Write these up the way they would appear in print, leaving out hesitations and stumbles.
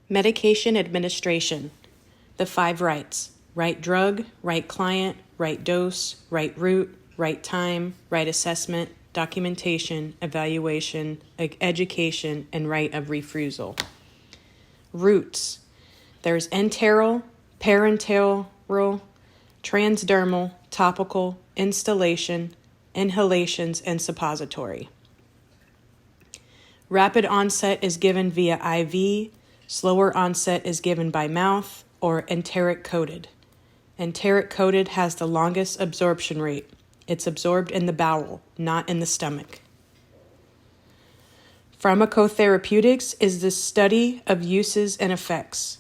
Medication administration. The 5 rights: right drug, right client, right dose, right route, right time, right assessment, documentation, evaluation, education, and right of refusal. Routes. There's enteral, parenteral, transdermal, topical, instillation, inhalations, and suppository. Rapid onset is given via IV. Slower onset is given by mouth or enteric-coated. Enteric-coated has the longest absorption rate. It's absorbed in the bowel, not in the stomach. Pharmacotherapeutics is the study of uses and effects.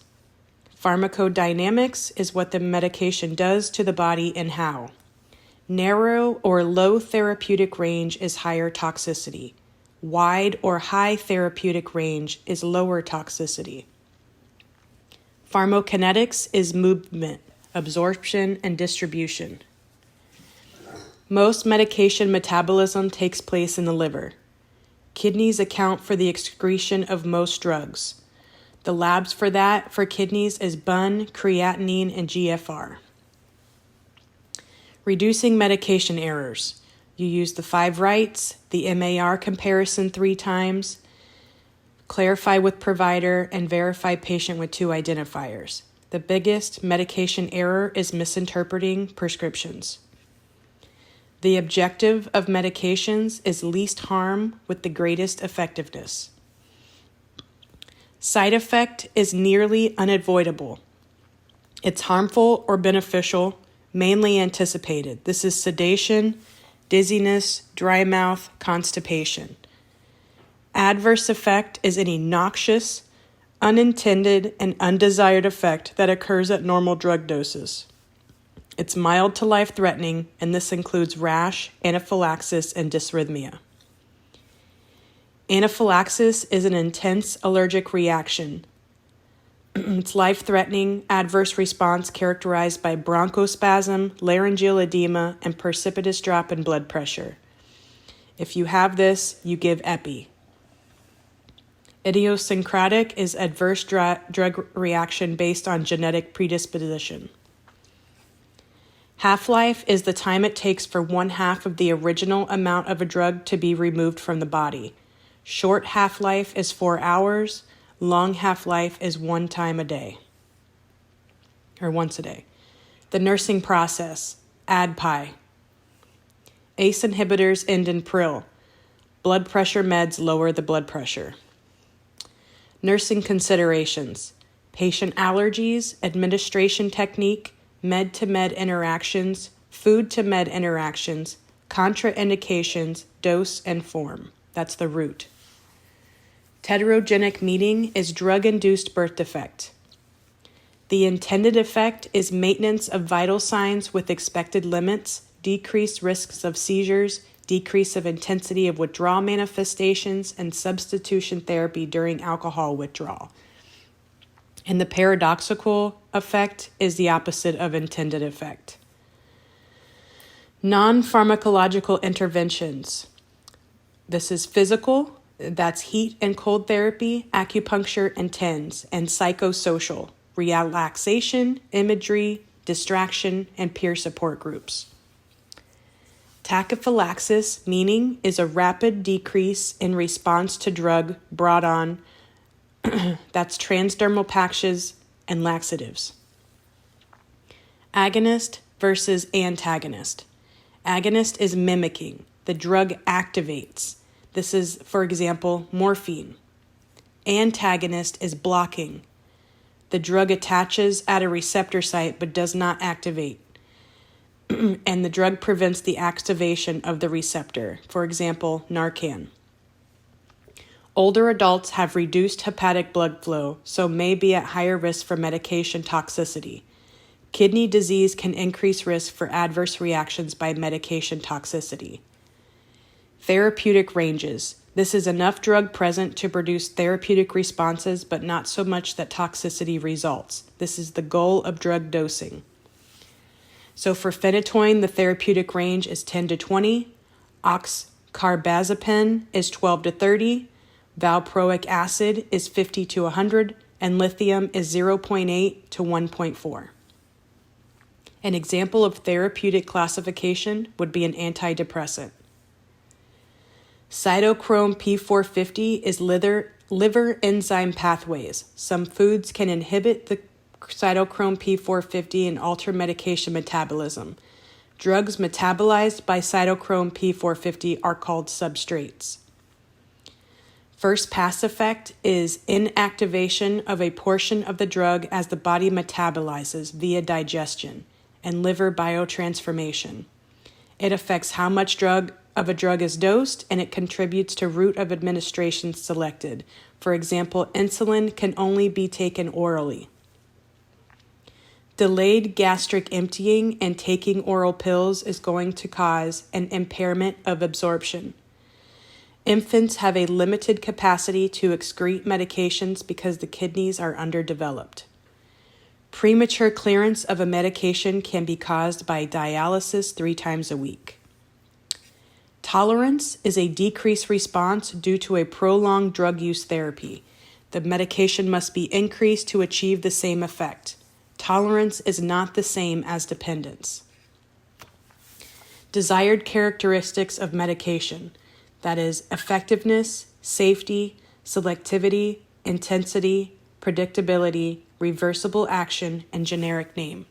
Pharmacodynamics is what the medication does to the body and how. Narrow or low therapeutic range is higher toxicity. Wide or high therapeutic range is lower toxicity. Pharmacokinetics is movement, absorption, and distribution. Most medication metabolism takes place in the liver. Kidneys account for the excretion of most drugs. The labs for that for kidneys is BUN, creatinine, and GFR. Reducing medication errors. You use the 5 rights, the MAR comparison 3 times, clarify with provider, and verify patient with 2 identifiers. The biggest medication error is misinterpreting prescriptions. The objective of medications is least harm with the greatest effectiveness. Side effect is nearly unavoidable. It's harmful or beneficial, mainly anticipated. This is sedation, dizziness, dry mouth, constipation. Adverse effect is any noxious, unintended, and undesired effect that occurs at normal drug doses. It's mild to life-threatening, and this includes rash, anaphylaxis, and dysrhythmia. Anaphylaxis is an intense allergic reaction. It's life-threatening adverse response characterized by bronchospasm, laryngeal edema, and precipitous drop in blood pressure. If you have this, you give epi. Idiosyncratic is adverse drug reaction based on genetic predisposition. Half-life is the time it takes for 1/2 of the original amount of a drug to be removed from the body. Short half-life is 4 hours. Long half-life is 1 time a day, or once a day. The nursing process, ADPI. ACE inhibitors end in pril. Blood pressure meds lower the blood pressure. Nursing considerations, patient allergies, administration technique, med-to-med interactions, food-to-med interactions, contraindications, dose, and form. That's the route. Teratogenic meeting is drug-induced birth defect. The intended effect is maintenance of vital signs with expected limits, decreased risks of seizures, decrease of intensity of withdrawal manifestations, and substitution therapy during alcohol withdrawal. And the paradoxical effect is the opposite of intended effect. Non-pharmacological interventions. This is physical, that's heat and cold therapy, acupuncture, and TENS, and psychosocial, relaxation, imagery, distraction, and peer support groups. Tachyphylaxis, meaning, is a rapid decrease in response to drug brought on, that's transdermal patches and laxatives. Agonist versus antagonist. Agonist is mimicking. The drug activates. This is, for example, morphine. Antagonist is blocking. The drug attaches at a receptor site but does not activate. And the drug prevents the activation of the receptor, for example, Narcan. Older adults have reduced hepatic blood flow, so may be at higher risk for medication toxicity. Kidney disease can increase risk for adverse reactions by medication toxicity. Therapeutic ranges. This is enough drug present to produce therapeutic responses, but not so much that toxicity results. This is the goal of drug dosing. So for phenytoin, the therapeutic range is 10 to 20. Oxcarbazepine is 12 to 30. Valproic acid is 50 to 100. and lithium is 0.8 to 1.4. An example of therapeutic classification would be an antidepressant. Cytochrome P450 is liver enzyme pathways. Some foods can inhibit the cytochrome P450 and alter medication metabolism. Drugs metabolized by cytochrome P450 are called substrates. First pass effect is inactivation of a portion of the drug as the body metabolizes via digestion and liver biotransformation. It affects how much drug is dosed, and it contributes to route of administration selected. For example, insulin can only be taken orally. Delayed gastric emptying and taking oral pills is going to cause an impairment of absorption. Infants have a limited capacity to excrete medications because the kidneys are underdeveloped. Premature clearance of a medication can be caused by dialysis 3 times a week. Tolerance is a decreased response due to a prolonged drug use therapy. The medication must be increased to achieve the same effect. Tolerance is not the same as dependence. Desired characteristics of medication, that is, effectiveness, safety, selectivity, intensity, predictability, reversible action, and generic name.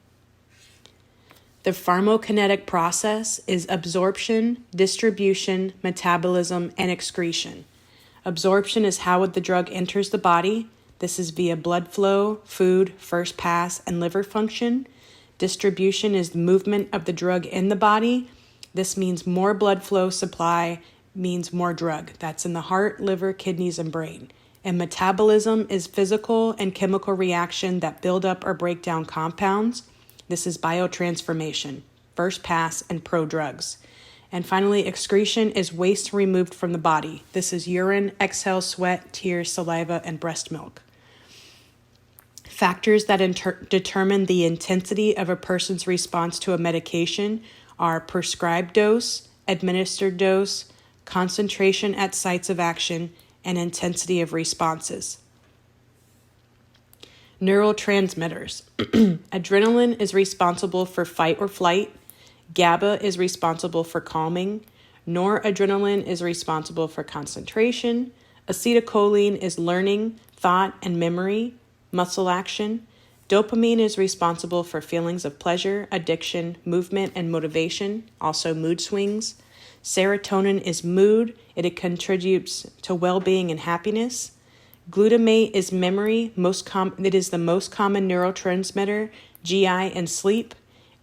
The pharmacokinetic process is absorption, distribution, metabolism, and excretion. Absorption is how the drug enters the body. This is via blood flow, food, first pass, and liver function. Distribution is the movement of the drug in the body. This means more blood flow supply means more drug. That's in the heart, liver, kidneys, and brain. And metabolism is physical and chemical reaction that build up or break down compounds. This is biotransformation, first pass, and prodrugs. And finally, excretion is waste removed from the body. This is urine, exhale, sweat, tears, saliva, and breast milk. Factors that determine the intensity of a person's response to a medication are prescribed dose, administered dose, concentration at sites of action, and intensity of responses. Neurotransmitters. Adrenaline is responsible for fight or flight. GABA is responsible for calming. Noradrenaline is responsible for concentration. Acetylcholine is learning, thought, and memory, muscle action. Dopamine is responsible for feelings of pleasure, addiction, movement, and motivation, also mood swings. Serotonin is mood. It contributes to well-being and happiness. Glutamate is memory. It is the most common neurotransmitter, GI, and sleep.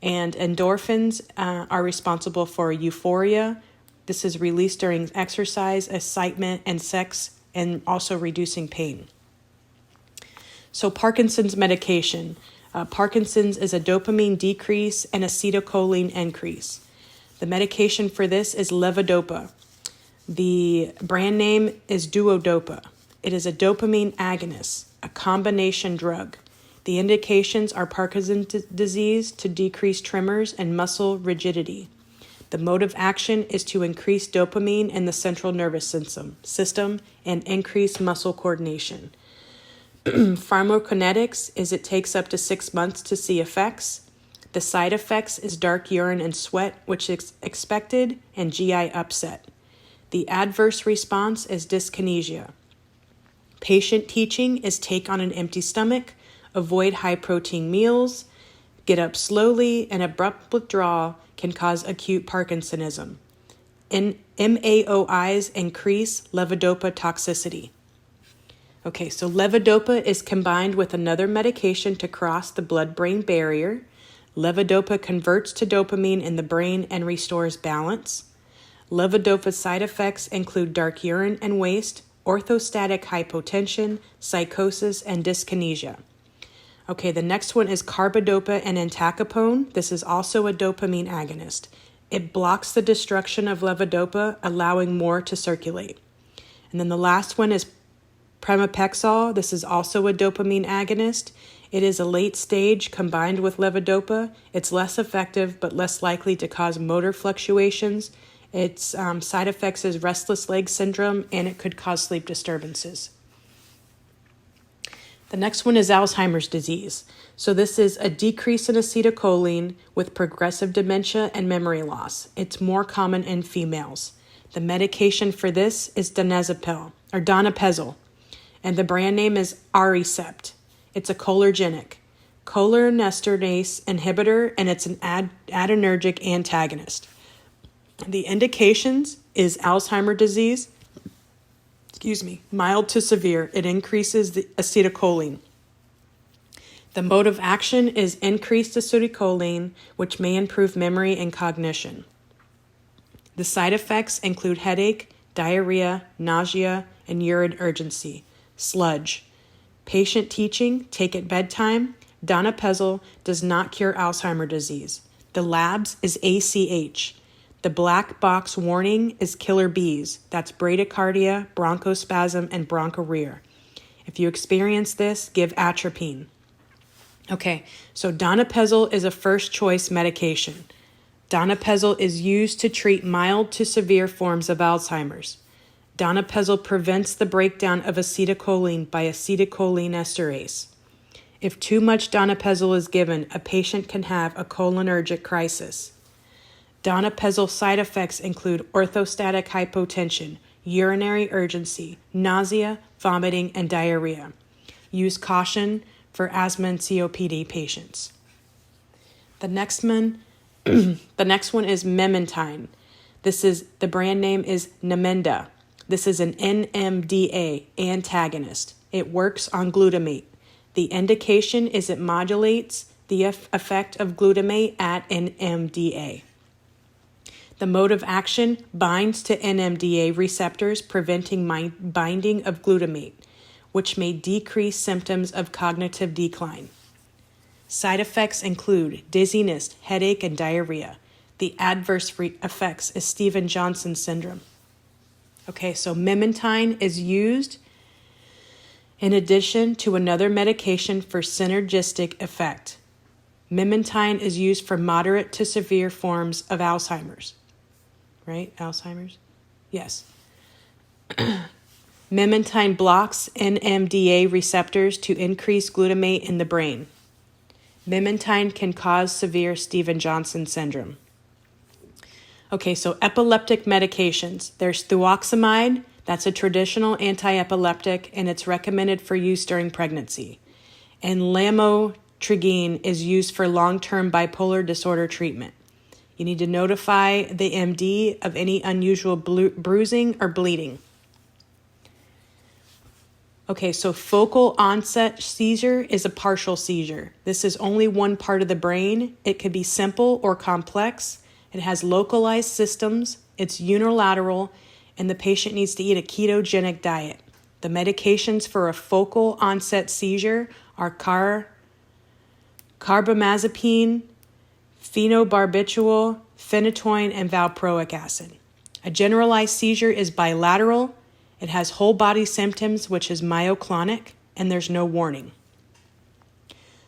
And endorphins are responsible for euphoria. This is released during exercise, excitement, and sex, and also reducing pain. So Parkinson's medication. Parkinson's is a dopamine decrease and acetylcholine increase. The medication for this is levodopa. The brand name is Duodopa. It is a dopamine agonist, a combination drug. The indications are Parkinson's disease to decrease tremors and muscle rigidity. The mode of action is to increase dopamine in the central nervous system and increase muscle coordination. Pharmacokinetics is it takes up to 6 months to see effects. The side effects is dark urine and sweat, which is expected, and GI upset. The adverse response is dyskinesia. Patient teaching is take on an empty stomach, avoid high-protein meals, get up slowly, and abrupt withdrawal can cause acute Parkinsonism. MAOIs increase levodopa toxicity. Okay, so levodopa is combined with another medication to cross the blood-brain barrier. Levodopa converts to dopamine in the brain and restores balance. Levodopa side effects include dark urine and waste, orthostatic hypotension, psychosis, and dyskinesia. Okay, the next one is carbidopa and entacapone. This is also a dopamine agonist. It blocks the destruction of levodopa, allowing more to circulate. And then the last one is pramipexole. This is also a dopamine agonist. It is a late stage combined with levodopa. It's less effective but less likely to cause motor fluctuations. Its side effects is restless leg syndrome, and it could cause sleep disturbances. The next one is Alzheimer's disease. So this is a decrease in acetylcholine with progressive dementia and memory loss. It's more common in females. The medication for this is donepezil, and the brand name is Aricept. It's a cholinergic, cholinesterase inhibitor, and it's an adrenergic antagonist. The indications is Alzheimer's disease, mild to severe. It increases the acetylcholine. The mode of action is increased acetylcholine, which may improve memory and cognition. The side effects include headache, diarrhea, nausea, and urine urgency. Sludge. Patient teaching, take at bedtime. Donepezil does not cure Alzheimer's disease. The labs is ACH. The black box warning is killer bees. That's bradycardia, bronchospasm, and bronchorrhea. If you experience this, give atropine. Okay, so donepezil is a first choice medication. Donepezil is used to treat mild to severe forms of Alzheimer's. Donepezil prevents the breakdown of acetylcholine by acetylcholinesterase. If too much donepezil is given, a patient can have a cholinergic crisis. Donepezil side effects include orthostatic hypotension, urinary urgency, nausea, vomiting, and diarrhea. Use caution for asthma and COPD patients. The next one is Memantine. The brand name is Namenda. This is an NMDA antagonist. It works on glutamate. The indication is it modulates the effect of glutamate at NMDA. The mode of action binds to NMDA receptors, preventing binding of glutamate, which may decrease symptoms of cognitive decline. Side effects include dizziness, headache, and diarrhea. The adverse effects is Stevens-Johnson syndrome. Okay, so Memantine is used in addition to another medication for synergistic effect. Memantine is used for moderate to severe forms of Alzheimer's. Right? Alzheimer's? Yes. Memantine blocks NMDA receptors to increase glutamate in the brain. Memantine can cause severe Stevens-Johnson syndrome. Okay, so epileptic medications. There's fluoxamide. That's a traditional anti-epileptic, and it's recommended for use during pregnancy. And lamotrigine is used for long-term bipolar disorder treatment. You need to notify the MD of any unusual bruising or bleeding. Okay, so focal onset seizure is a partial seizure. This is only one part of the brain. It could be simple or complex. It has localized systems. It's unilateral, and the patient needs to eat a ketogenic diet. The medications for a focal onset seizure are carbamazepine, phenobarbital, phenytoin, and valproic acid. A generalized seizure is bilateral. It has whole body symptoms, which is myoclonic, and there's no warning.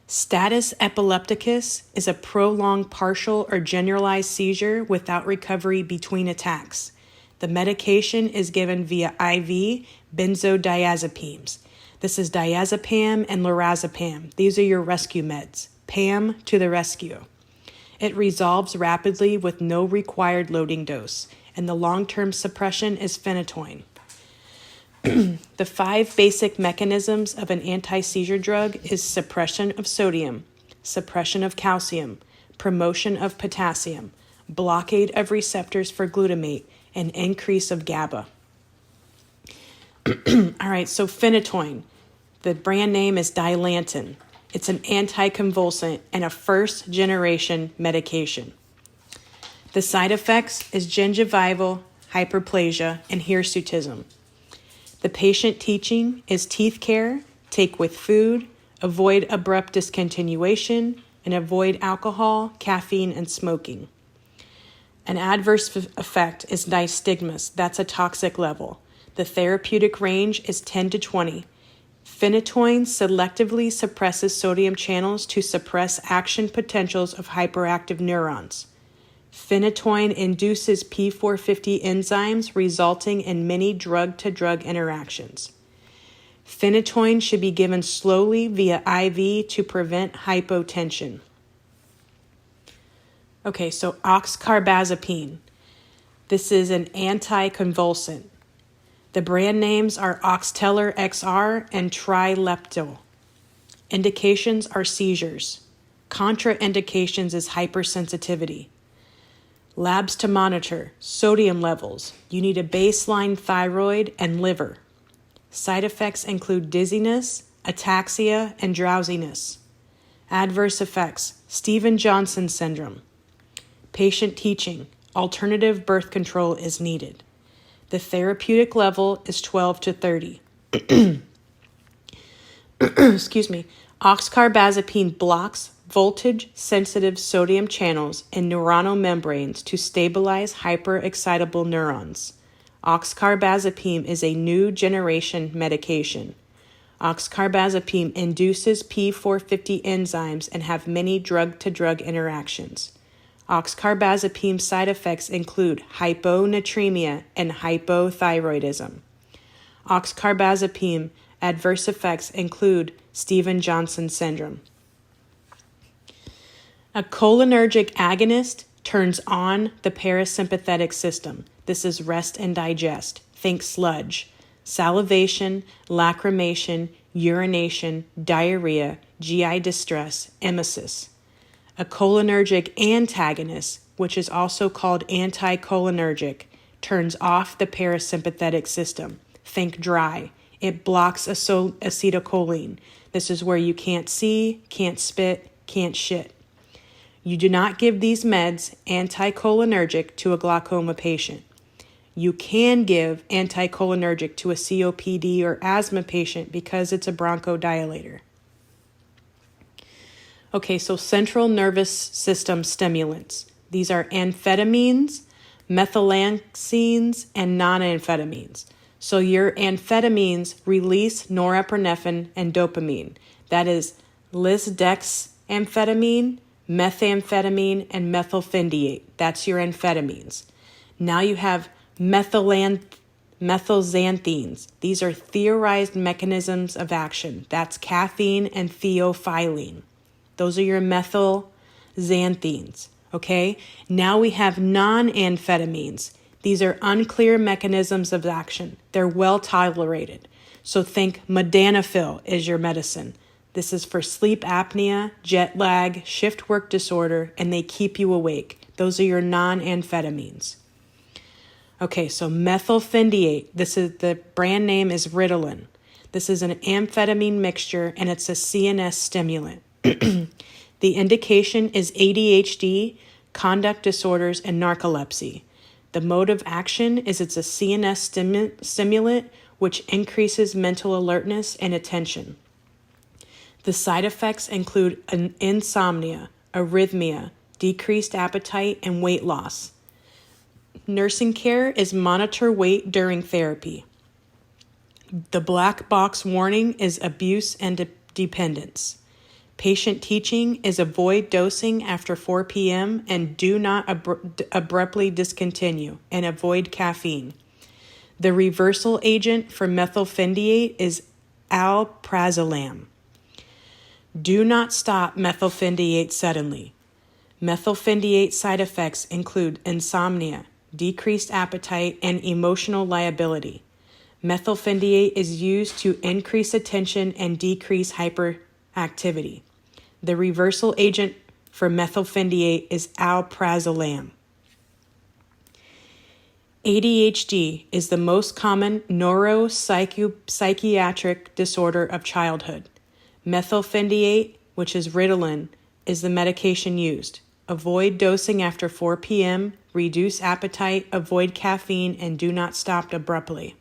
Status epilepticus is a prolonged partial or generalized seizure without recovery between attacks. The medication is given via IV benzodiazepines. This is diazepam and lorazepam. These are your rescue meds. PAM to the rescue. It resolves rapidly with no required loading dose, and the long-term suppression is phenytoin. The 5 basic mechanisms of an anti-seizure drug is suppression of sodium, suppression of calcium, promotion of potassium, blockade of receptors for glutamate, and increase of GABA. All right, so phenytoin. The brand name is Dilantin. It's an anticonvulsant and a first-generation medication. The side effects is gingival hyperplasia and hirsutism. The patient teaching is teeth care, take with food, avoid abrupt discontinuation, and avoid alcohol, caffeine, and smoking. An adverse effect is nystagmus. That's a toxic level. The therapeutic range is 10 to 20. Phenytoin selectively suppresses sodium channels to suppress action potentials of hyperactive neurons. Phenytoin induces P450 enzymes, resulting in many drug-to-drug interactions. Phenytoin should be given slowly via IV to prevent hypotension. Okay, so oxcarbazepine. This is an anticonvulsant. The brand names are Oxtellar XR and Trileptal. Indications are seizures. Contraindications is hypersensitivity. Labs to monitor: sodium levels. You need a baseline thyroid and liver. Side effects include dizziness, ataxia, and drowsiness. Adverse effects: Stevens-Johnson syndrome. Patient teaching: alternative birth control is needed. The therapeutic level is 12 to 30. Excuse me. Oxcarbazepine blocks voltage-sensitive sodium channels in neuronal membranes to stabilize hyperexcitable neurons. Oxcarbazepine is a new generation medication. Oxcarbazepine induces P450 enzymes and have many drug-to-drug interactions. Oxcarbazepine side effects include hyponatremia and hypothyroidism. Oxcarbazepine adverse effects include Stevens-Johnson syndrome. A cholinergic agonist turns on the parasympathetic system. This is rest and digest. Think sludge, salivation, lacrimation, urination, diarrhea, GI distress, emesis. A cholinergic antagonist, which is also called anticholinergic, turns off the parasympathetic system. Think dry. It blocks acetylcholine. This is where you can't see, can't spit, can't shit. You do not give these meds, anticholinergic, to a glaucoma patient. You can give anticholinergic to a COPD or asthma patient because it's a bronchodilator. Okay, so central nervous system stimulants. These are amphetamines, methylaxines, and non-amphetamines. So your amphetamines release norepinephrine and dopamine. That is lisdexamfetamine, methamphetamine, and methylphenidate. That's your amphetamines. Now you have methylxanthines. These are theorized mechanisms of action. That's caffeine and theophylline. Those are your methylxanthines, okay? Now we have non-amphetamines. These are unclear mechanisms of action. They're well tolerated. So think modafinil is your medicine. This is for sleep apnea, jet lag, shift work disorder, and they keep you awake. Those are your non-amphetamines. Okay, so methylphenidate. The brand name is Ritalin. This is an amphetamine mixture, and it's a CNS stimulant. The indication is ADHD, conduct disorders, and narcolepsy. The mode of action is it's a CNS stimulant which increases mental alertness and attention. The side effects include insomnia, arrhythmia, decreased appetite, and weight loss. Nursing care is monitor weight during therapy. The black box warning is abuse and dependence. Patient teaching is avoid dosing after 4 p.m. and do not abruptly discontinue, and avoid caffeine. The reversal agent for methylphenidate is alprazolam. Do not stop methylphenidate suddenly. Methylphenidate side effects include insomnia, decreased appetite, and emotional liability. Methylphenidate is used to increase attention and decrease hyperactivity. The reversal agent for methylphenidate is alprazolam. ADHD is the most common neuropsychiatric disorder of childhood. Methylphenidate, which is Ritalin, is the medication used. Avoid dosing after 4 p.m., reduce appetite, avoid caffeine, and do not stop abruptly.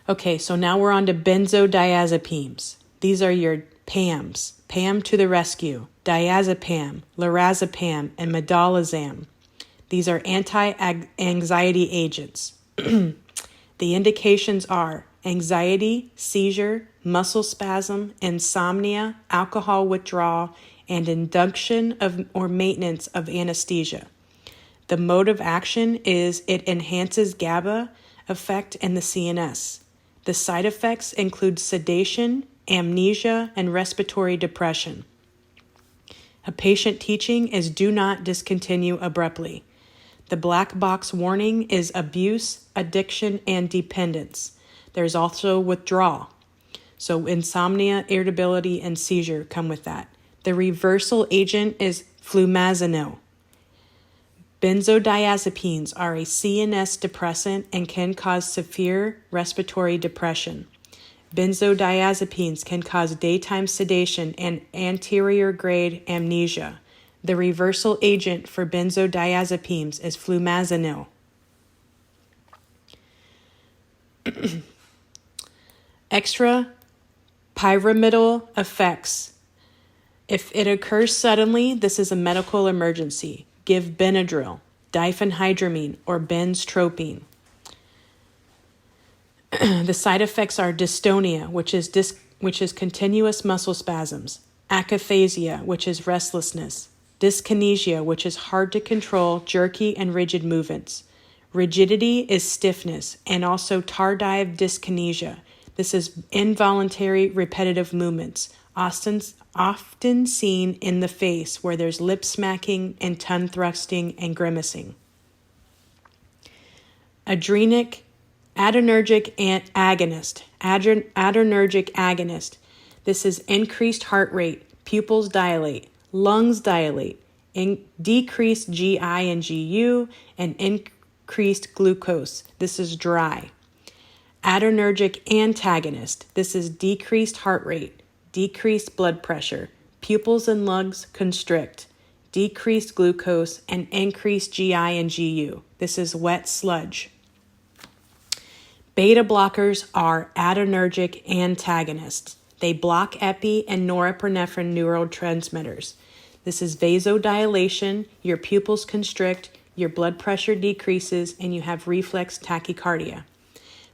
Okay, so now we're on to benzodiazepines. These are your PAMs. PAM to the rescue. Diazepam, lorazepam, and medalazam. These are anti-anxiety agents. The indications are anxiety, seizure, muscle spasm, insomnia, alcohol withdrawal, and induction of or maintenance of anesthesia. The mode of action is it enhances GABA effect in the CNS. The side effects include sedation, amnesia, and respiratory depression. A patient teaching is do not discontinue abruptly. The black box warning is abuse, addiction, and dependence. There's also withdrawal. So insomnia, irritability, and seizure come with that. The reversal agent is flumazenil. Benzodiazepines are a CNS depressant and can cause severe respiratory depression. Benzodiazepines can cause daytime sedation and anterior grade amnesia. The reversal agent for benzodiazepines is flumazenil. Extrapyramidal effects. If it occurs suddenly, this is a medical emergency. Give Benadryl, diphenhydramine, or benztropine. The side effects are dystonia, which is continuous muscle spasms, akaphasia, which is restlessness, dyskinesia, which is hard to control, jerky and rigid movements. Rigidity is stiffness, and also tardive dyskinesia. This is involuntary repetitive movements, often seen in the face where there's lip smacking and tongue thrusting and grimacing. Adrenergic agonist. This is increased heart rate, pupils dilate, lungs dilate, decreased GI and GU, and increased glucose. This is dry. Adrenergic antagonist. This is decreased heart rate, decreased blood pressure, pupils and lungs constrict, decreased glucose, and increased GI and GU. This is wet sludge. Beta blockers are adrenergic antagonists. They block epi and norepinephrine neurotransmitters. This is vasodilation, your pupils constrict, your blood pressure decreases, and you have reflex tachycardia.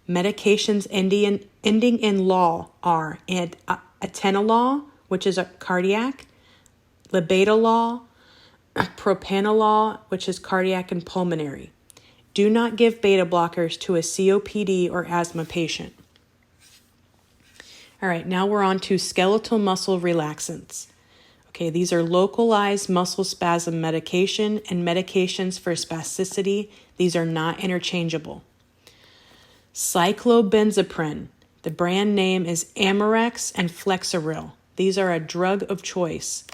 Medications ending in law are atenolol, which is a cardiac, labetalol, propranolol, which is cardiac and pulmonary. Do not give beta blockers to a COPD or asthma patient. All right, now we're on to skeletal muscle relaxants. Okay, these are localized muscle spasm medication and medications for spasticity. These are not interchangeable. Cyclobenzaprine. The brand name is Amarex and Flexeril. These are a drug of choice.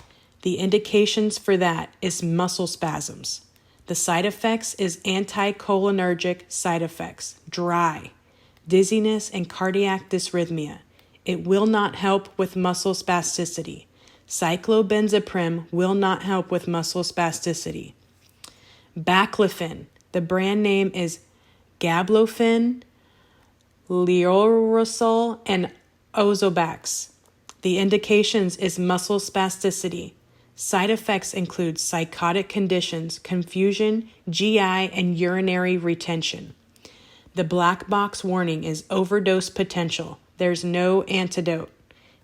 The indications for that is muscle spasms. The side effects is anticholinergic side effects, dry, dizziness, and cardiac dysrhythmia. It will not help with muscle spasticity. Cyclobenzaprine will not help with muscle spasticity. Baclofen. The brand name is Gablofen, Leorosol, and Ozobax. The indications is muscle spasticity. Side effects include psychotic conditions, confusion, GI, and urinary retention. The black box warning is overdose potential. There's no antidote.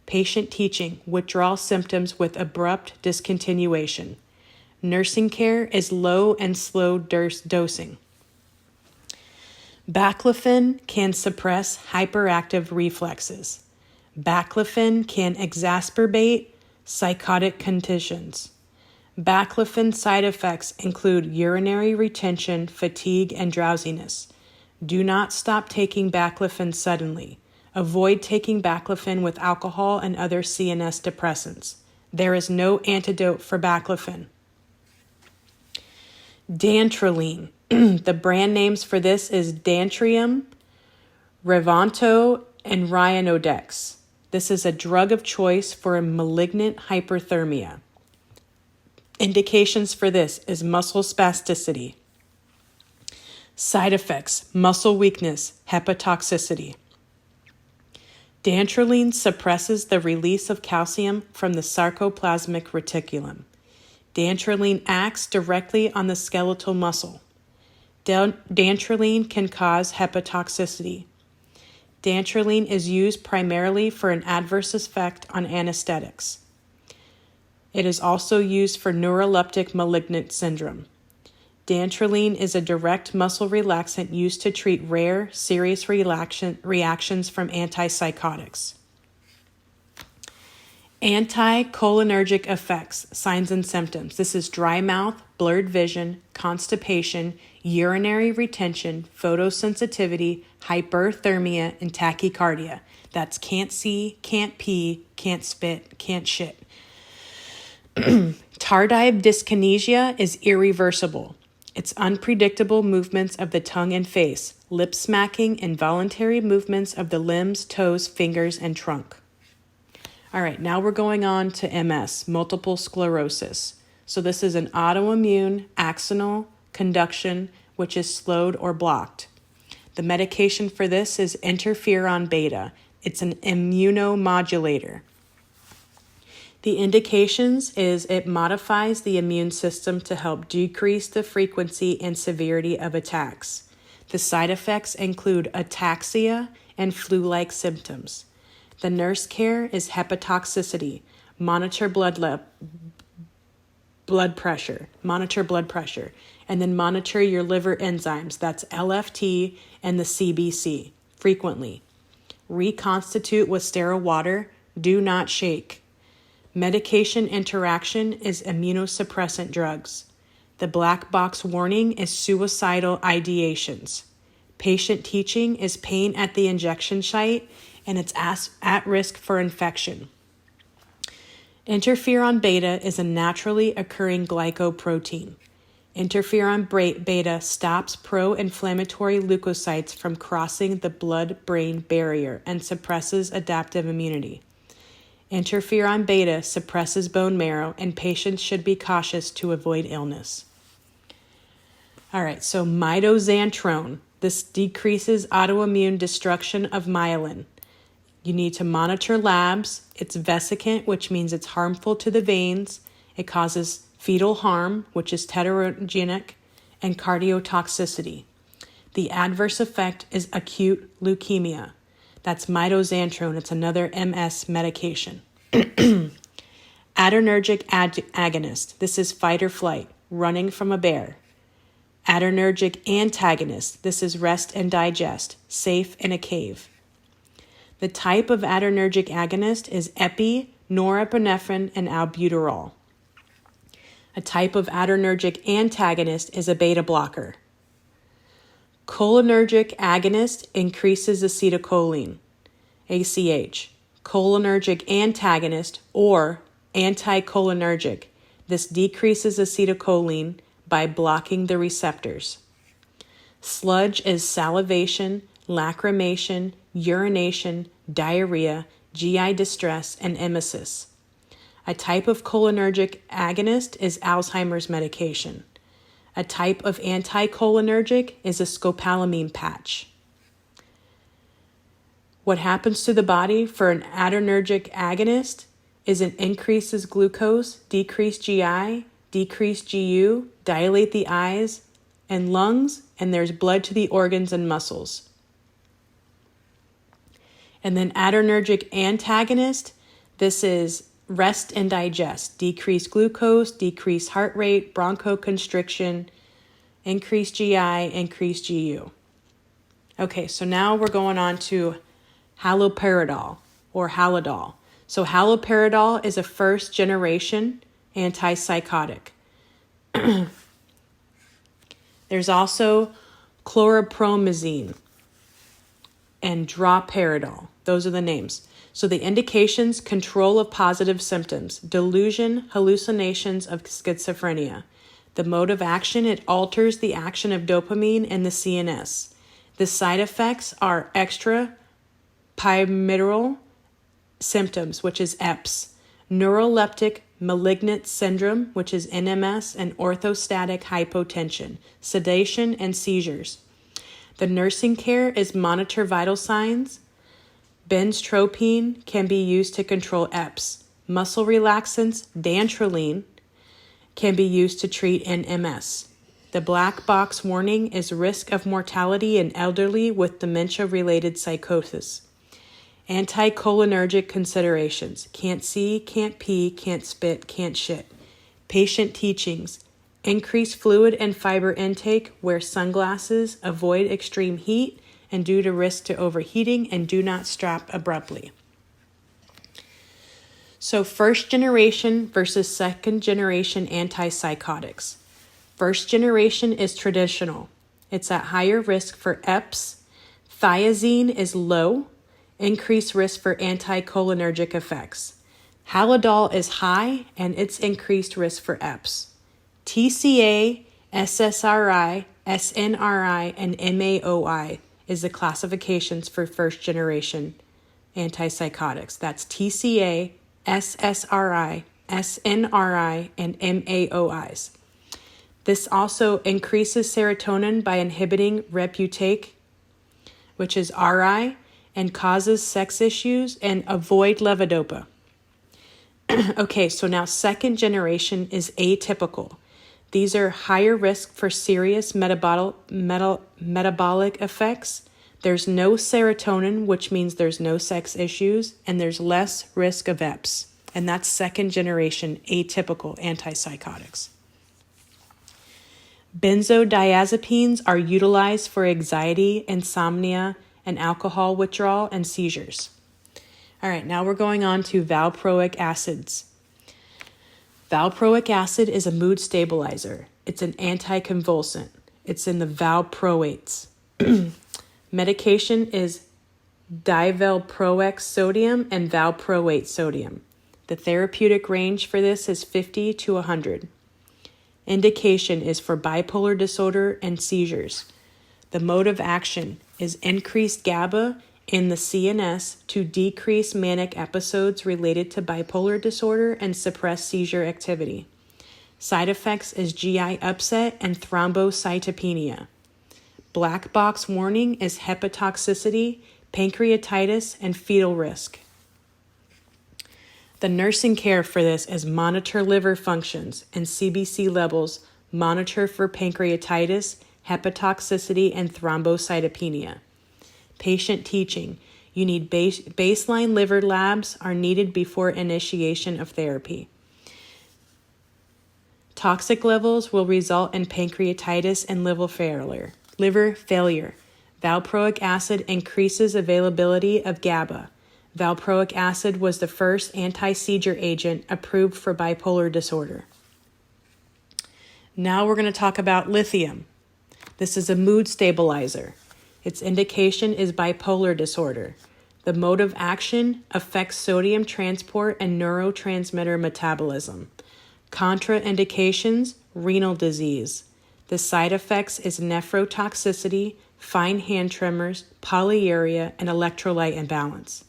Patient teaching, withdrawal symptoms with abrupt discontinuation. Nursing care is low and slow dosing. Baclofen can suppress hyperactive reflexes. Baclofen can exacerbate psychotic conditions. Baclofen side effects include urinary retention, fatigue, and drowsiness. Do not stop taking baclofen suddenly. Avoid taking baclofen with alcohol and other CNS depressants. There is no antidote for baclofen. Dantrolene. The brand names for this is Dantrium, Revanto, and Ryanodex. This is a drug of choice for malignant hyperthermia. Indications for this is muscle spasticity. Side effects, muscle weakness, hepatotoxicity. Dantrolene suppresses the release of calcium from the sarcoplasmic reticulum. Dantrolene acts directly on the skeletal muscle. Dantrolene can cause hepatotoxicity. Dantrolene is used primarily for an adverse effect on anesthetics. It is also used for neuroleptic malignant syndrome. Dantrolene is a direct muscle relaxant used to treat rare, serious reactions from antipsychotics. Anticholinergic effects, signs and symptoms. This is dry mouth, blurred vision, constipation, urinary retention, photosensitivity, hyperthermia, and tachycardia. That's can't see, can't pee, can't spit, can't shit. Tardive dyskinesia is irreversible. It's unpredictable movements of the tongue and face, lip smacking, involuntary movements of the limbs, toes, fingers, and trunk. All right, now we're going on to MS, multiple sclerosis. So this is an autoimmune axonal conduction, which is slowed or blocked. The medication for this is interferon beta. It's an immunomodulator. The indications is it modifies the immune system to help decrease the frequency and severity of attacks. The side effects include ataxia and flu-like symptoms. The nurse care is hepatotoxicity. Monitor blood pressure, and then monitor your liver enzymes. That's LFT and the CBC frequently. Reconstitute with sterile water. Do not shake. Medication interaction is immunosuppressant drugs. The black box warning is suicidal ideations. Patient teaching is pain at the injection site, and it's at risk for infection. Interferon beta is a naturally occurring glycoprotein. Interferon beta stops pro-inflammatory leukocytes from crossing the blood-brain barrier and suppresses adaptive immunity. Interferon beta suppresses bone marrow, and patients should be cautious to avoid illness. All right, so mitoxantrone. This decreases autoimmune destruction of myelin. You need to monitor labs. It's vesicant, which means it's harmful to the veins. It causes fetal harm, which is teratogenic, and cardiotoxicity. The adverse effect is acute leukemia. That's mitoxantrone. It's another MS medication. Adrenergic agonist. This is fight or flight, running from a bear. Adrenergic antagonist. This is rest and digest, safe in a cave. The type of adrenergic agonist is norepinephrine, and albuterol. A type of adrenergic antagonist is a beta blocker. Cholinergic agonist increases acetylcholine, ACH. Cholinergic antagonist or anticholinergic. This decreases acetylcholine by blocking the receptors. Sludge is salivation, lacrimation, urination, diarrhea, GI distress, and emesis. A type of cholinergic agonist is Alzheimer's medication. A type of anticholinergic is a scopolamine patch. What happens to the body for an adrenergic agonist is it increases glucose, decrease GI, decrease GU, dilate the eyes and lungs, and there's blood to the organs and muscles. And then adrenergic antagonist, this is rest and digest, decrease glucose, decrease heart rate, bronchoconstriction, increase GI, increase GU. Okay, so now we're going on to haloperidol or Halidol. So haloperidol is a first generation antipsychotic. There's also chlorpromazine and droperidol. Those are the names. So the indications: control of positive symptoms, delusion, hallucinations of schizophrenia. The mode of action: it alters the action of dopamine in the CNS. The side effects are extrapyramidal symptoms, which is EPS, neuroleptic malignant syndrome, which is NMS, and orthostatic hypotension, sedation, and seizures. The nursing care is monitor vital signs. Benztropine can be used to control EPS. Muscle relaxants, dantrolene, can be used to treat an MS. The black box warning is risk of mortality in elderly with dementia-related psychosis. Anticholinergic considerations: can't see, can't pee, can't spit, can't shit. Patient teachings: Increase fluid and fiber intake, wear sunglasses, avoid extreme heat, and due to risk to overheating, and do not strap abruptly. So first generation versus second generation antipsychotics. First generation is traditional. It's at higher risk for EPS. Thiazine is low, increased risk for anticholinergic effects. Halidol is high, and it's increased risk for EPS. TCA, SSRI, SNRI, and MAOI is the classifications for first generation antipsychotics. That's TCA, SSRI, SNRI, and MAOIs. This also increases serotonin by inhibiting reuptake, which is RI, and causes sex issues, and avoid levodopa. Okay, so now second generation is atypical. These are higher risk for serious metabolic effects. There's no serotonin, which means there's no sex issues, and there's less risk of EPS. And that's second generation atypical antipsychotics. Benzodiazepines are utilized for anxiety, insomnia, and alcohol withdrawal and seizures. All right, now we're going on to valproic acids. Valproic acid is a mood stabilizer. It's an anticonvulsant. It's in the valproates. Medication is divalproex sodium and valproate sodium. The therapeutic range for this is 50 to 100. Indication is for bipolar disorder and seizures. The mode of action is increased GABA in the CNS to decrease manic episodes related to bipolar disorder and suppress seizure activity. Side effects is GI upset and thrombocytopenia. Black box warning is hepatotoxicity, pancreatitis, and fetal risk. The nursing care for this is monitor liver functions and CBC levels, monitor for pancreatitis, hepatotoxicity, and thrombocytopenia. Patient teaching. You need baseline liver labs are needed before initiation of therapy. Toxic levels will result in pancreatitis and liver failure. Valproic acid increases availability of GABA. Valproic acid was the first anti-seizure agent approved for bipolar disorder. Now we're going to talk about lithium. This is a mood stabilizer. Its indication is bipolar disorder. The mode of action affects sodium transport and neurotransmitter metabolism. Contraindications, renal disease. The side effects is nephrotoxicity, fine hand tremors, polyuria, and electrolyte imbalance.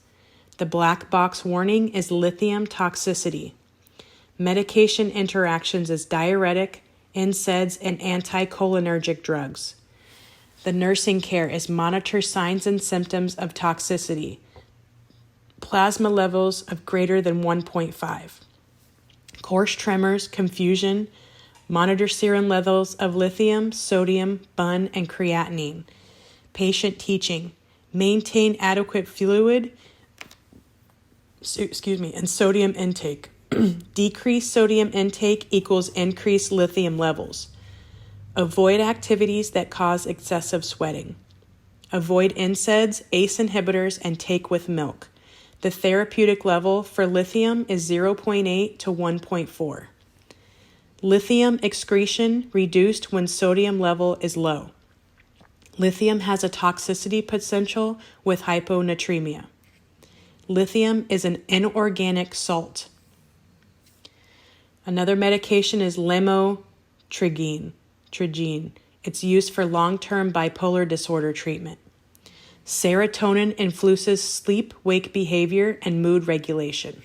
The black box warning is lithium toxicity. Medication interactions is diuretic, NSAIDs, and anticholinergic drugs. The nursing care is monitor signs and symptoms of toxicity. Plasma levels of greater than 1.5. Coarse tremors, confusion. Monitor serum levels of lithium, sodium, BUN, and creatinine. Patient teaching. Maintain adequate fluid, and sodium intake. Decreased sodium intake equals increased lithium levels. Avoid activities that cause excessive sweating. Avoid NSAIDs, ACE inhibitors, and take with milk. The therapeutic level for lithium is 0.8 to 1.4. Lithium excretion reduced when sodium level is low. Lithium has a toxicity potential with hyponatremia. Lithium is an inorganic salt. Another medication is lamotrigine. It's used for long-term bipolar disorder treatment. Serotonin influences sleep-wake behavior and mood regulation.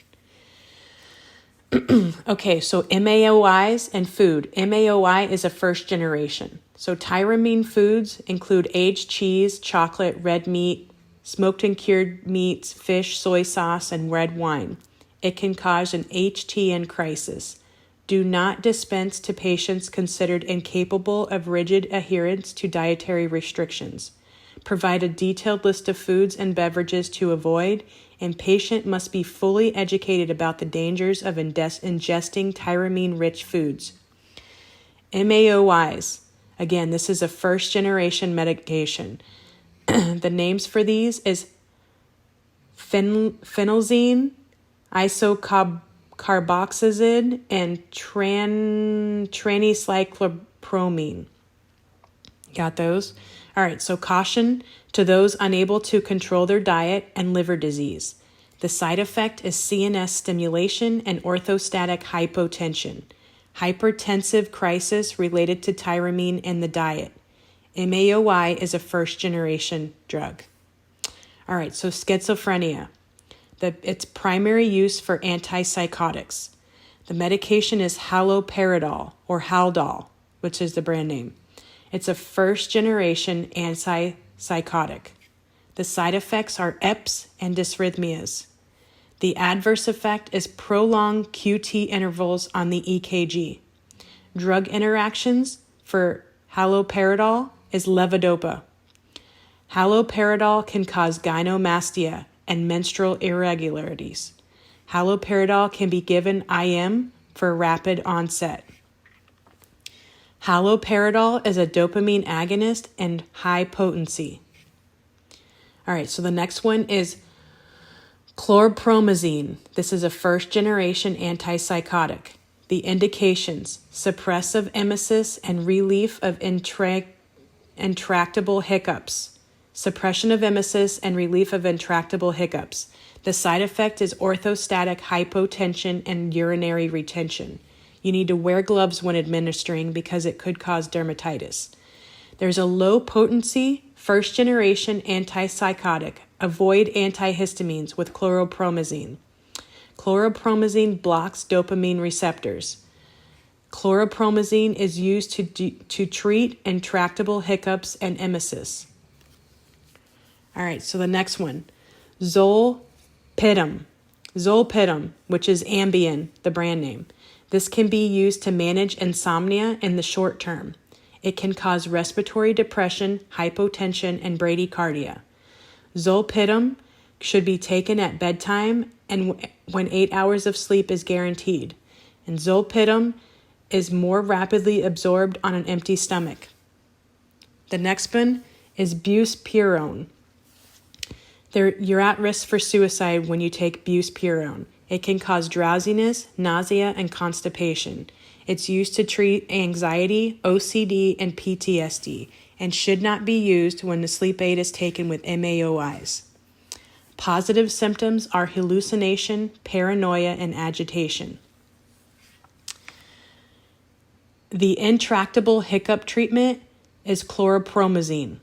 Okay, so MAOIs and food. MAOI is a first generation. So tyramine foods include aged cheese, chocolate, red meat, smoked and cured meats, fish, soy sauce, and red wine. It can cause an HTN crisis. Do not dispense to patients considered incapable of rigid adherence to dietary restrictions. Provide a detailed list of foods and beverages to avoid, and patient must be fully educated about the dangers of ingesting tyramine-rich foods. MAOIs. Again, this is a first-generation medication. The names for these is phenelzine, isocarboxazid, and tranicyclopromine. Got those? All right, so caution to those unable to control their diet and liver disease. The side effect is CNS stimulation and orthostatic hypotension. Hypertensive crisis related to tyramine in the diet. MAOI is a first-generation drug. All right, so schizophrenia. Its primary use for antipsychotics. The medication is haloperidol or Haldol, which is the brand name. It's a first-generation antipsychotic. The side effects are EPS and dysrhythmias. The adverse effect is prolonged QT intervals on the EKG. Drug interactions for haloperidol is levodopa. Haloperidol can cause gynecomastia and menstrual irregularities. Haloperidol can be given IM for rapid onset. Haloperidol is a dopamine agonist and high potency. All right, so the next one is chlorpromazine. This is a first-generation antipsychotic. The indications: suppressive emesis and relief of intractable hiccups. Suppression of emesis and relief of intractable hiccups. The side effect is orthostatic hypotension and urinary retention. You need to wear gloves when administering because it could cause dermatitis. There's a low-potency, first-generation antipsychotic. Avoid antihistamines with chlorpromazine. Chlorpromazine blocks dopamine receptors. Chlorpromazine is used to treat intractable hiccups and emesis. All right, so the next one, zolpidem. Zolpidem, which is Ambien, the brand name. This can be used to manage insomnia in the short term. It can cause respiratory depression, hypotension, and bradycardia. Zolpidem should be taken at bedtime and when 8 hours of sleep is guaranteed. And zolpidem is more rapidly absorbed on an empty stomach. The next one is buspirone. You're at risk for suicide when you take buspirone. It can cause drowsiness, nausea, and constipation. It's used to treat anxiety, OCD, and PTSD, and should not be used when the sleep aid is taken with MAOIs. Positive symptoms are hallucination, paranoia, and agitation. The intractable hiccup treatment is chlorpromazine.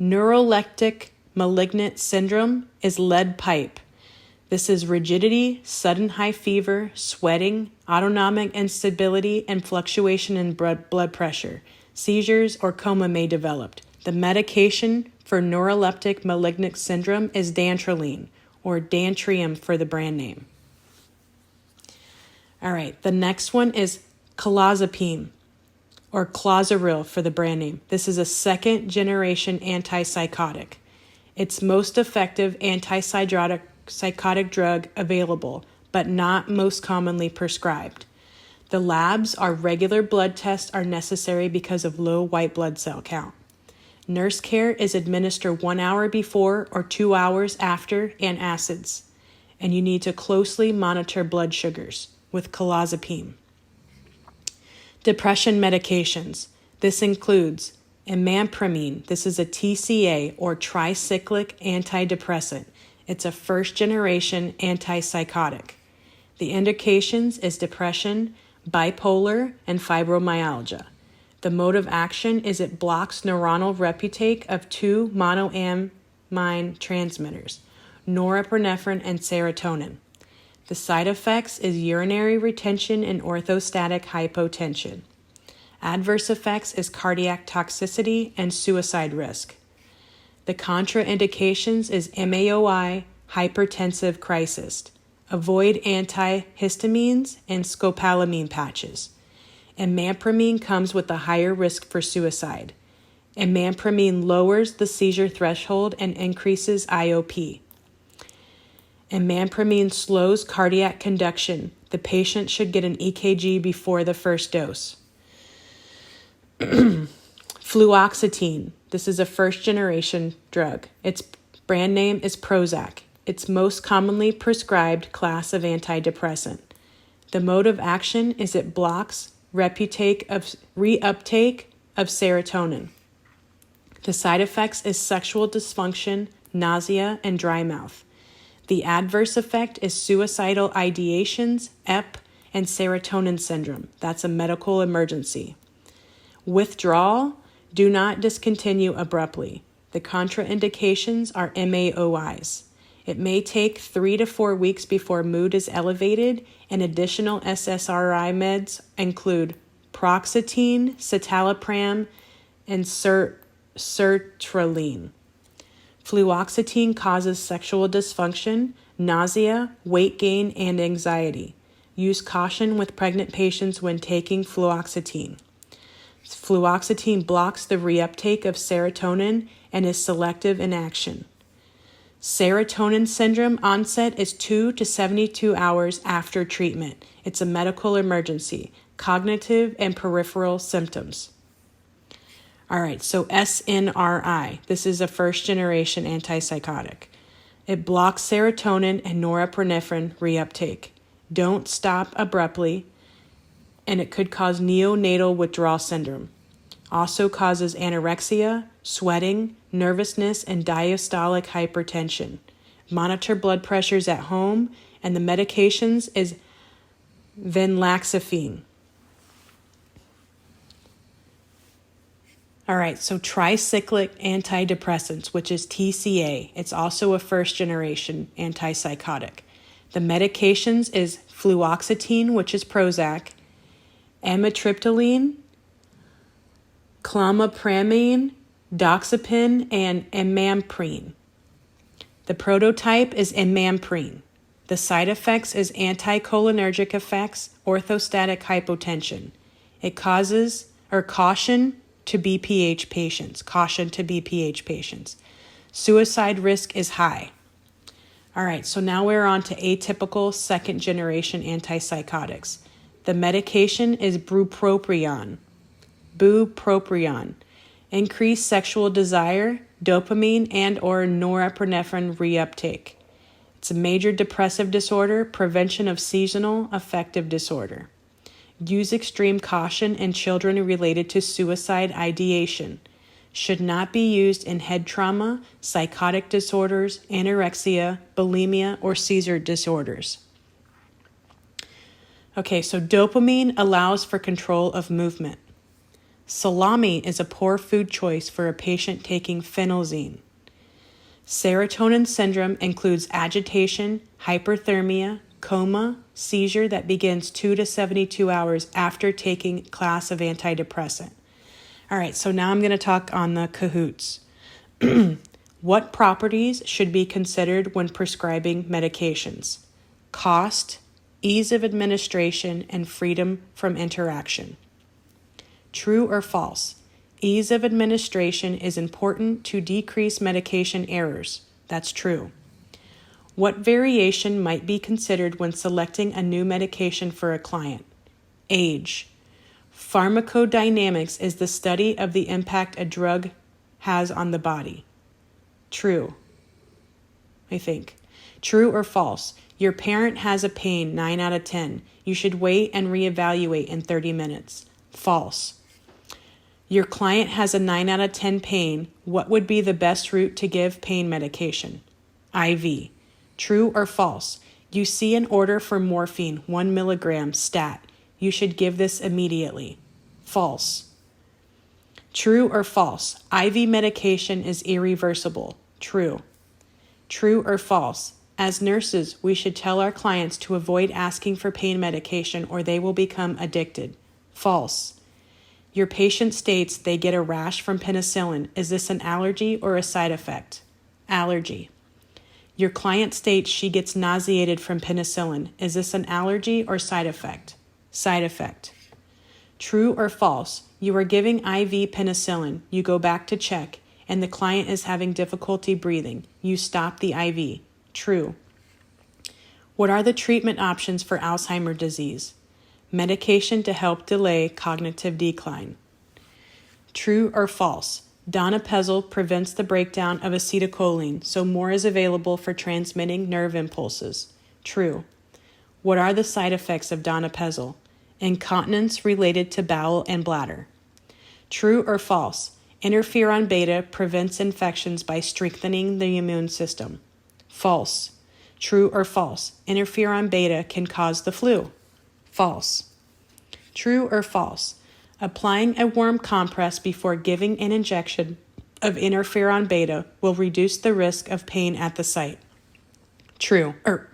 Neuroleptic malignant syndrome is lead pipe. This is rigidity, sudden high fever, sweating, autonomic instability, and fluctuation in blood pressure. Seizures or coma may develop. The medication for neuroleptic malignant syndrome is dantrolene, or Dantrium for the brand name. All right, the next one is clozapine, or Clozaril for the brand name. This is a second-generation antipsychotic. It's most effective antipsychotic drug available, but not most commonly prescribed. The labs are regular blood tests are necessary because of low white blood cell count. Nurse care is administered 1 hour before or 2 hours after antacids, and you need to closely monitor blood sugars with clozapine. Depression medications. This includes imipramine. This is a TCA or tricyclic antidepressant. It's a first-generation antipsychotic. The indications is depression, bipolar, and fibromyalgia. The mode of action is it blocks neuronal reuptake of two monoamine transmitters, norepinephrine and serotonin. The side effects is urinary retention and orthostatic hypotension. Adverse effects is cardiac toxicity and suicide risk. The contraindications is MAOI, hypertensive crisis. Avoid antihistamines and scopolamine patches. Imipramine comes with a higher risk for suicide. Imipramine lowers the seizure threshold and increases IOP. Imipramine slows cardiac conduction. The patient should get an EKG before the first dose. Fluoxetine. This is a first-generation drug. Its brand name is Prozac. It's most commonly prescribed class of antidepressant. The mode of action is it blocks reuptake of serotonin. The side effects is sexual dysfunction, nausea, and dry mouth. The adverse effect is suicidal ideations, EP, and serotonin syndrome. That's a medical emergency. Withdrawal, do not discontinue abruptly. The contraindications are MAOIs. It may take 3 to 4 weeks before mood is elevated, and additional SSRI meds include paroxetine, citalopram, and sertraline. Fluoxetine causes sexual dysfunction, nausea, weight gain, and anxiety. Use caution with pregnant patients when taking fluoxetine. Fluoxetine blocks the reuptake of serotonin and is selective in action. Serotonin syndrome onset is 2 to 72 hours after treatment. It's a medical emergency. Cognitive and peripheral symptoms. All right, so SNRI. This is a first-generation antipsychotic. It blocks serotonin and norepinephrine reuptake. Don't stop abruptly, and it could cause neonatal withdrawal syndrome. Also causes anorexia, sweating, nervousness, and diastolic hypertension. Monitor blood pressures at home, and the medications is venlafaxine. All right, so tricyclic antidepressants, which is TCA. It's also a first-generation antipsychotic. The medications is fluoxetine, which is Prozac, amitriptyline, clomipramine, doxepin, and imamprine. The prototype is imamprine. The side effects is anticholinergic effects, orthostatic hypotension. It causes caution to BPH patients. Suicide risk is high. All right, so now we're on to atypical second-generation antipsychotics. The medication is bupropion. Increased sexual desire, dopamine, and or norepinephrine reuptake. It's a major depressive disorder, prevention of seasonal affective disorder. Use extreme caution in children related to suicide ideation. Should not be used in head trauma, psychotic disorders, anorexia, bulimia, or seizure disorders. Okay, so dopamine allows for control of movement. Salami is a poor food choice for a patient taking phenelzine. Serotonin syndrome includes agitation, hyperthermia, coma, seizure that begins 2 to 72 hours after taking class of antidepressant. All right, so now I'm going to talk on the cahoots. What properties should be considered when prescribing medications? Cost, ease of administration, and freedom from interaction. True or false? Ease of administration is important to decrease medication errors. That's true. What variation might be considered when selecting a new medication for a client? Age. Pharmacodynamics is the study of the impact a drug has on the body. True. I think. True or false? Your parent has a pain, 9 out of 10. You should wait and reevaluate in 30 minutes. False. Your client has a 9 out of 10 pain. What would be the best route to give pain medication? IV. True or false? You see an order for morphine, 1 milligram stat. You should give this immediately. False. True or false? IV medication is irreversible. True. True or false? As nurses, we should tell our clients to avoid asking for pain medication or they will become addicted. False. Your patient states they get a rash from penicillin. Is this an allergy or a side effect? Allergy. Your client states she gets nauseated from penicillin. Is this an allergy or side effect? Side effect. True or false? You are giving IV penicillin. You go back to check, and the client is having difficulty breathing. You stop the IV. True. What are the treatment options for Alzheimer's disease? Medication to help delay cognitive decline. True or false? Donepezil prevents the breakdown of acetylcholine, so more is available for transmitting nerve impulses. True. What are the side effects of donepezil? Incontinence related to bowel and bladder. True or false? Interferon beta prevents infections by strengthening the immune system. False. True or false? Interferon beta can cause the flu. False. True or false? Applying a warm compress before giving an injection of interferon beta will reduce the risk of pain at the site.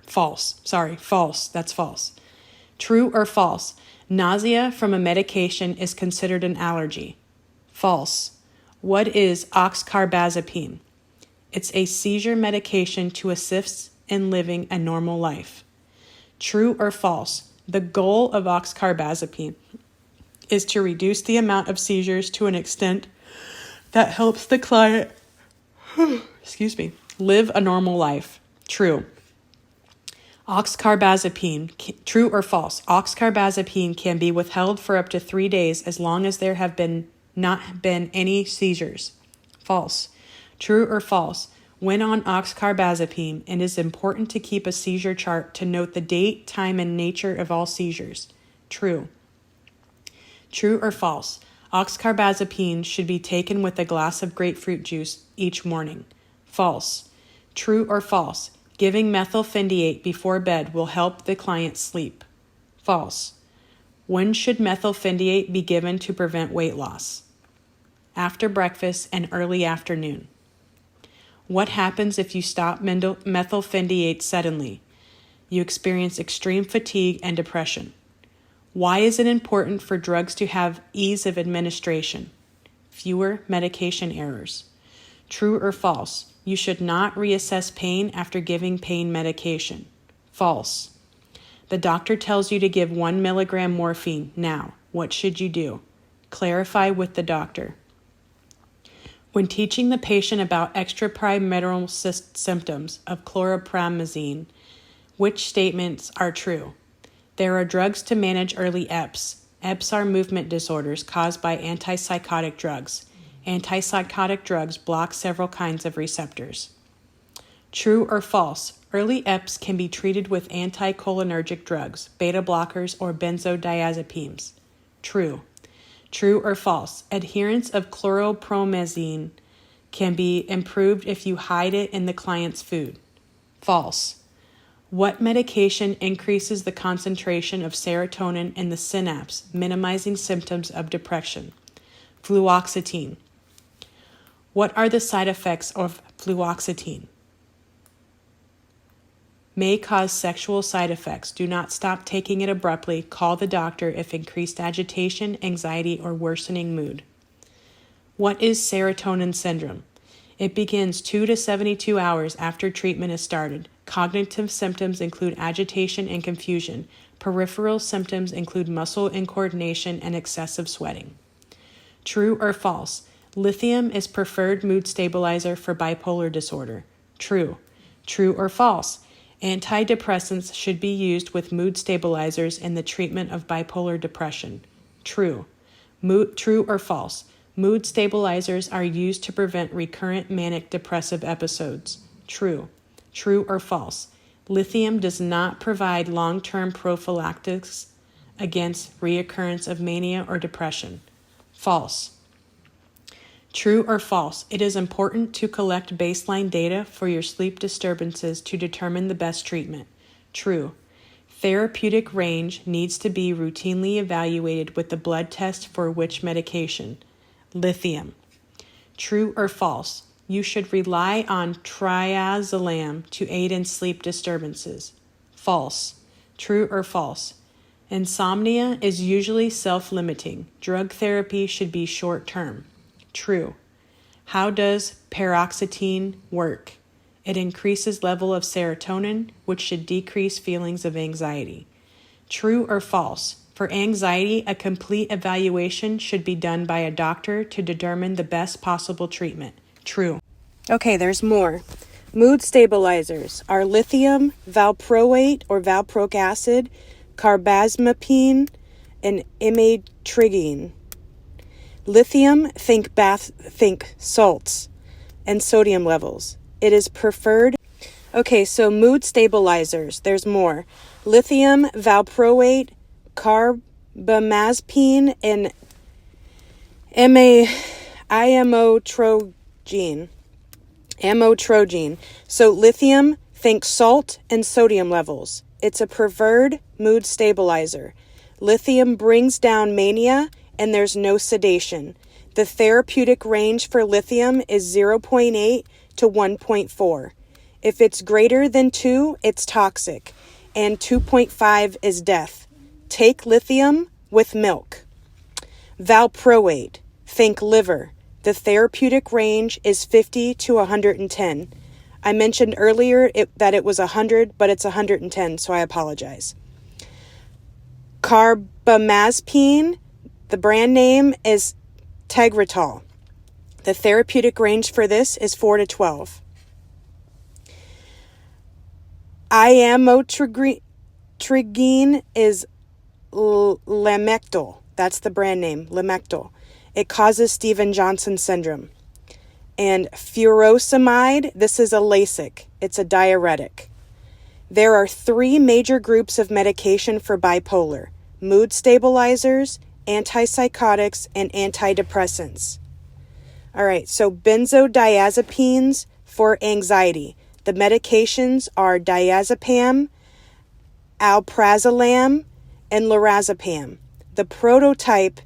False. False. That's false. True or false? Nausea from a medication is considered an allergy. False. What is oxcarbazepine? It's a seizure medication to assist in living a normal life. True or false? The goal of oxcarbazepine is to reduce the amount of seizures to an extent that helps the client live a normal life. True. True or false? Oxcarbazepine can be withheld for up to 3 days as long as there have not been any seizures. False. True or false? When on oxcarbazepine, it is important to keep a seizure chart to note the date, time, and nature of all seizures. True. True or false? Oxcarbazepine should be taken with a glass of grapefruit juice each morning. False. True or false? Giving methylphenidate before bed will help the client sleep. False. When should methylphenidate be given to prevent weight loss? After breakfast and early afternoon. What happens if you stop methylphenidate suddenly? You experience extreme fatigue and depression. Why is it important for drugs to have ease of administration? Fewer medication errors. True or false? You should not reassess pain after giving pain medication. False. The doctor tells you to give 1 milligram morphine now. What should you do? Clarify with the doctor. When teaching the patient about extrapyramidal symptoms of chlorpromazine, which statements are true? There are drugs to manage early EPS. EPS are movement disorders caused by antipsychotic drugs. Antipsychotic drugs block several kinds of receptors. True or false? Early EPS can be treated with anticholinergic drugs, beta blockers, or benzodiazepines. True. True or false? Adherence of chlorpromazine can be improved if you hide it in the client's food. False. What medication increases the concentration of serotonin in the synapse, minimizing symptoms of depression? Fluoxetine. What are the side effects of fluoxetine? May cause sexual side effects. Do not stop taking it abruptly. Call the doctor if increased agitation, anxiety, or worsening mood. What is serotonin syndrome? It begins 2 to 72 hours after treatment is started. Cognitive symptoms include agitation and confusion. Peripheral symptoms include muscle incoordination and excessive sweating. True or false? Lithium is preferred mood stabilizer for bipolar disorder. True. True or false? Antidepressants should be used with mood stabilizers in the treatment of bipolar depression. True. True or false? Mood stabilizers are used to prevent recurrent manic depressive episodes. True. True or false? Lithium does not provide long-term prophylactics against reoccurrence of mania or depression. False. True or false? It is important to collect baseline data for your sleep disturbances to determine the best treatment. True. Therapeutic range needs to be routinely evaluated with the blood test for which medication? Lithium. True or false? You should rely on triazolam to aid in sleep disturbances. False. True or false? Insomnia is usually self-limiting. Drug therapy should be short-term. True. How does paroxetine work? It increases level of serotonin, which should decrease feelings of anxiety. True or false? For anxiety, a complete evaluation should be done by a doctor to determine the best possible treatment. True. Okay, there's more. Mood stabilizers are lithium, valproate or valproic acid, carbamazepine, and amitriptyline. Lithium, think salts and sodium levels. It is preferred. Okay, so mood stabilizers. There's more. Lithium, valproate, carbamazepine, and Amitrogene. So lithium, think salt and sodium levels. It's a preferred mood stabilizer. Lithium brings down mania and there's no sedation. The therapeutic range for lithium is 0.8 to 1.4. If it's greater than 2, it's toxic, and 2.5 is death. Take lithium with milk. Valproate, think liver. The therapeutic range is 50 to 110. I mentioned earlier that it was 100, but it's 110, so I apologize. Carbamazepine, the brand name is Tegretol. The therapeutic range for this is 4 to 12. Amitrogene is Lamictal. That's the brand name, Lamictal. It causes Stevens-Johnson syndrome. And furosemide, this is a Lasix. It's a diuretic. There are 3 major groups of medication for bipolar: mood stabilizers, antipsychotics, and antidepressants. All right, so benzodiazepines for anxiety. The medications are diazepam, alprazolam, and lorazepam. The prototype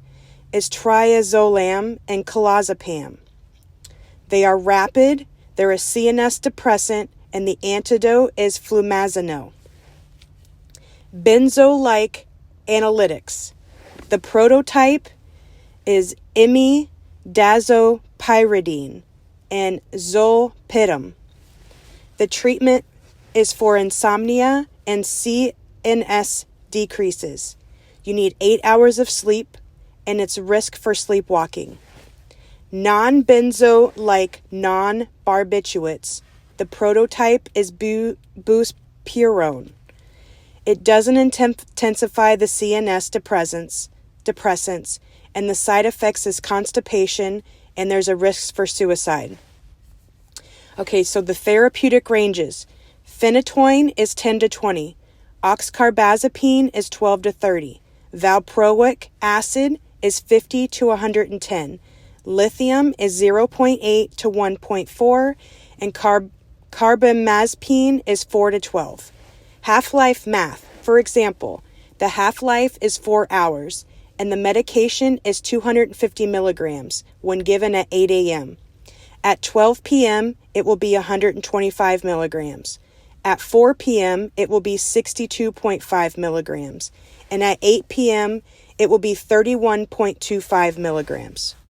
is triazolam and clozapam. They are rapid, they're a CNS depressant, and the antidote is flumazenil. Benzo-like analytics. The prototype is imidazopyridine and zolpidem. The treatment is for insomnia and CNS decreases. You need 8 hours of sleep, and it's risk for sleepwalking. Non-benzo-like non-barbiturates. The prototype is buspirone. It doesn't intensify the CNS depressants, and the side effects is constipation, and there's a risk for suicide. Okay, so the therapeutic ranges. Phenytoin is 10 to 20. Oxcarbazepine is 12 to 30. Valproic acid is 50 to 110. Lithium is 0.8 to 1.4. And carbamazepine is 4 to 12. Half-life math. For example, the half-life is 4 hours, and the medication is 250 milligrams when given at 8 a.m. At 12 p.m., it will be 125 milligrams. At 4 p.m., it will be 62.5 milligrams. And at 8 p.m., it will be 31.25 milligrams.